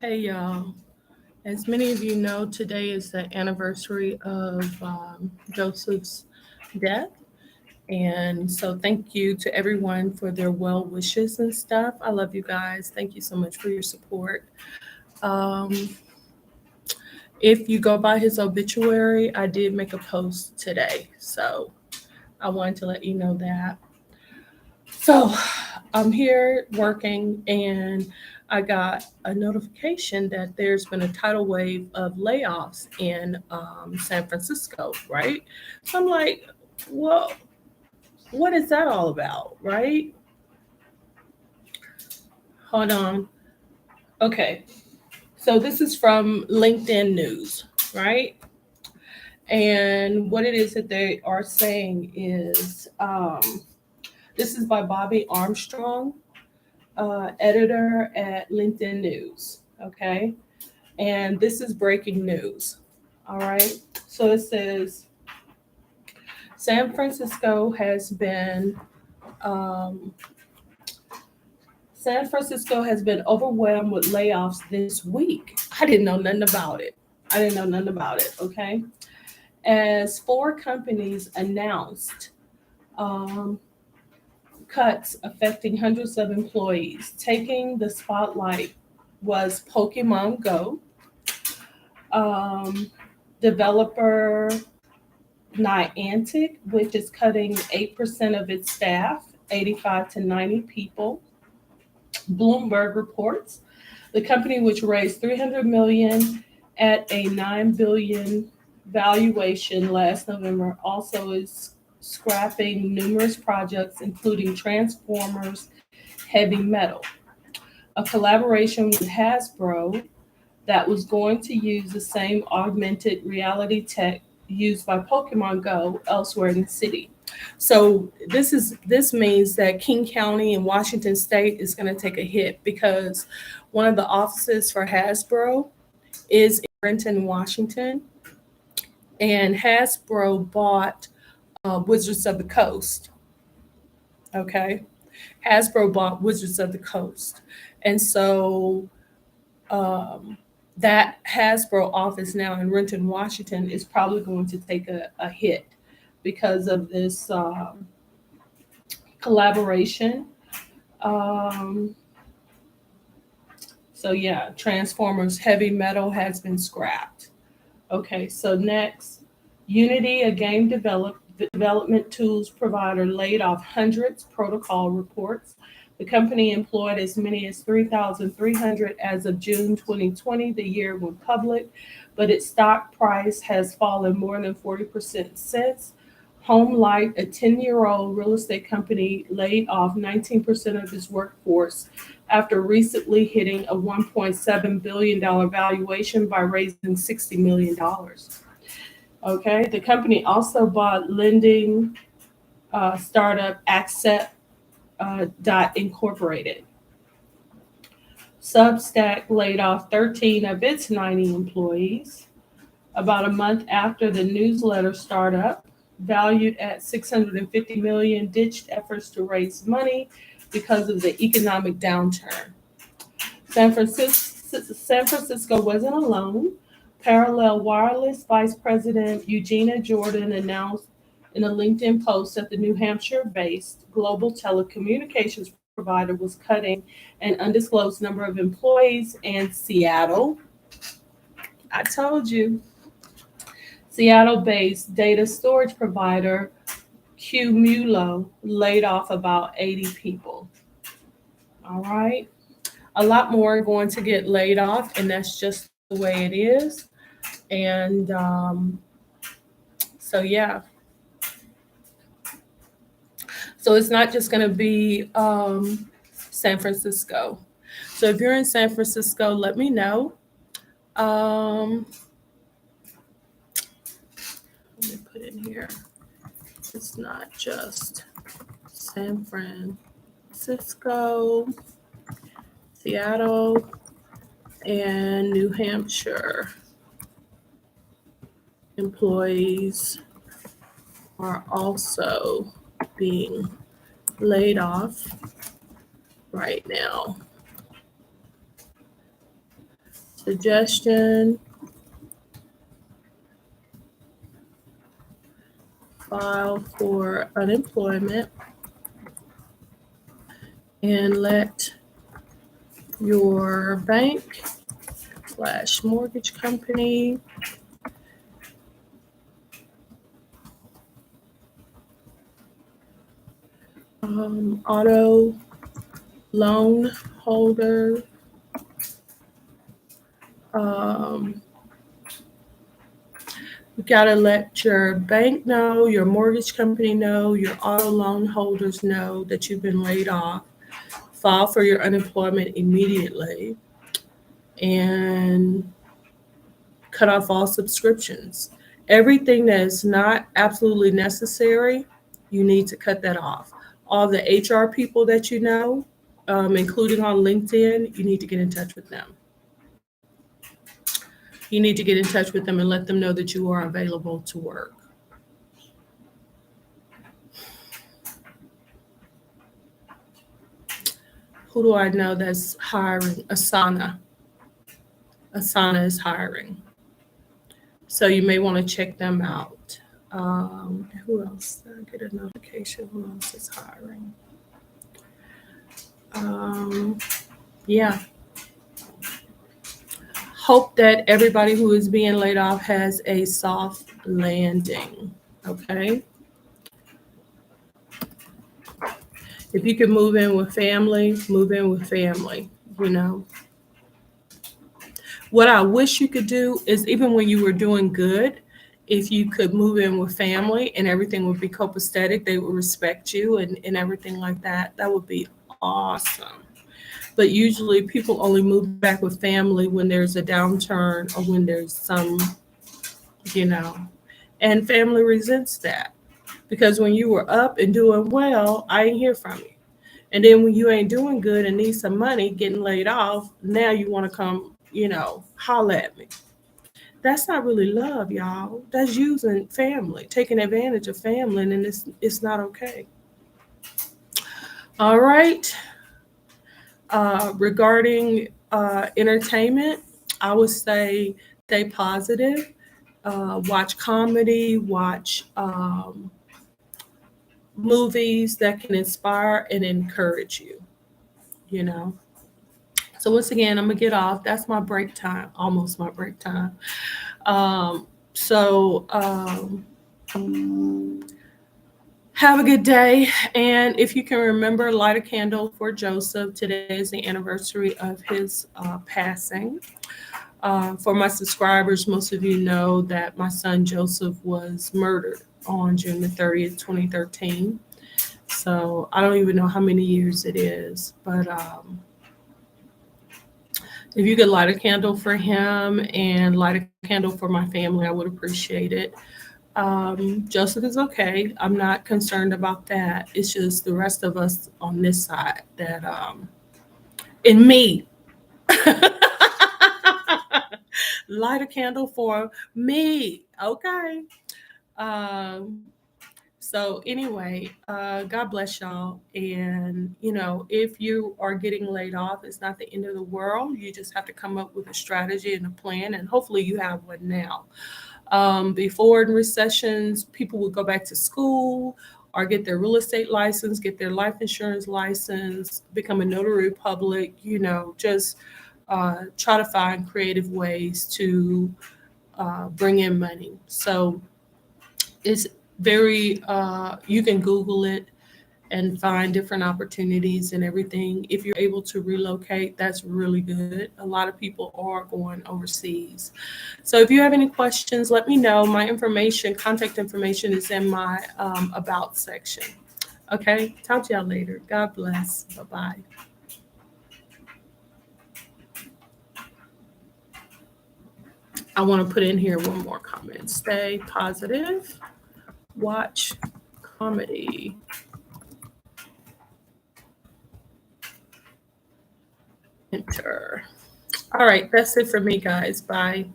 Hey y'all, as many of you know, today is the anniversary of Joseph's death. And so, thank you to everyone for their well wishes and stuff. I love you guys. Thank you so much for your support. Um, if you go by his obituary, I did make a post today. So, I wanted to let you know that. So I'm here working and I got a notification that there's been a tidal wave of layoffs in San Francisco, right? So I'm like, well, what is that all about, right? Hold on. Okay. So this is from LinkedIn News, right? And what it is that they are saying is this is by Bobby Armstrong, editor at LinkedIn News. Okay. And this is breaking news. All right. So it says San Francisco has been um, San Francisco has been overwhelmed with layoffs this week. I didn't know nothing about it. I didn't know nothing about it. Okay. As four companies announced um, cuts affecting hundreds of employees, taking the spotlight was Pokemon Go, um, developer Niantic, which is cutting 8% of its staff, 85 to 90 people. Bloomberg reports the company, which raised 300 million at a 9 billion valuation last November, also is scrapping numerous projects, including Transformers Heavy Metal, a collaboration with Hasbro that was going to use the same augmented reality tech used by Pokemon Go elsewhere in the city. So this means that King County in Washington State is going to take a hit because one of the offices for Hasbro is in Renton, Washington, and Hasbro bought Wizards of the Coast. Okay, Hasbro bought Wizards of the Coast, and so um, that Hasbro office now in Renton, Washington is probably going to take a hit because of this collaboration. Um, so, yeah, Transformers Heavy Metal has been scrapped. Okay, so next, Unity, a game development tools provider, laid off hundreds, protocol reports. The company employed as many as 3,300 as of June 2020, the year went public, but its stock price has fallen more than 40% since. Home Light, a 10-year-old real estate company, laid off 19% of its workforce after recently hitting a $1.7 billion valuation by raising $60 million. Okay, the company also bought lending startup Accept dot Incorporated. Substack laid off 13 of its 90 employees. About a month after the newsletter startup, valued at 650 million, ditched efforts to raise money because of the economic downturn. San Francisco wasn't alone. Parallel Wireless Vice President Eugenia Jordan announced in a LinkedIn post that the New Hampshire based global telecommunications provider was cutting an undisclosed number of employees, and I told you, Seattle based data storage provider Qmulo laid off about 80 people. All right. A lot more are going to get laid off, and that's just the way it is. And so, yeah. So it's not just going to be San Francisco. So if you're in San Francisco, let me know. Um, Let me put in here. It's not just San Francisco, Seattle, and New Hampshire employees are also being laid off right now. Suggestion. File for unemployment and let your bank / mortgage company auto loan holder you gotta let your bank know, your mortgage company know, your auto loan holders know that you've been laid off. File for your unemployment immediately and cut off all subscriptions. Everything that is not absolutely necessary, you need to cut that off. All the HR people that you know, including on LinkedIn, you need to get in touch with them. You need to get in touch with them and let them know that you are available to work. Who do I know that's hiring? Asana. Asana is hiring. So you may want to check them out. Who else? Did I get a notification? Who else is hiring? Yeah. Hope that everybody who is being laid off has a soft landing. Okay. If you can move in with family, move in with family, you know. What I wish you could do is even when you were doing good, if you could move in with family and everything would be copacetic, they would respect you and everything like that. That would be awesome. But usually people only move back with family when there's a downturn or when there's some, you know, and family resents that. Because when you were up and doing well, I didn't hear from you. And then when you ain't doing good and need some money, getting laid off, now you want to come, you know, holler at me. That's not really love, y'all. That's using family, taking advantage of family, and it's not okay. All right. Regarding entertainment, I would say stay positive. Watch comedy, watch movies that can inspire and encourage you, you know. So once again, I'm gonna get off. That's my break time, almost my break time. Have a good day. And if you can remember, light a candle for Joseph. Today is the anniversary of his passing. For my subscribers, most of you know that my son Joseph was murdered on June the 30th, 2013. So I don't even know how many years it is, but if you could light a candle for him and light a candle for my family, I would appreciate it. Joseph is okay. I'm not concerned about that. It's just the rest of us on this side that, and me. Light a candle for me. Okay. So anyway, God bless y'all. And, you know, if you are getting laid off, it's not the end of the world. You just have to come up with a strategy and a plan. And hopefully you have one now. Before in recessions, people would go back to school or get their real estate license, get their life insurance license, become a notary public, you know, just try to find creative ways to bring in money. So it's very, you can Google it and find different opportunities and everything. If you're able to relocate, that's really good. A lot of people are going overseas. So if you have any questions, let me know. My information, contact information is in my about section. Okay, talk to y'all later. God bless. Bye-bye. I want to put in here one more comment. Stay positive. Watch comedy. Enter. All right, that's it for me, guys. Bye.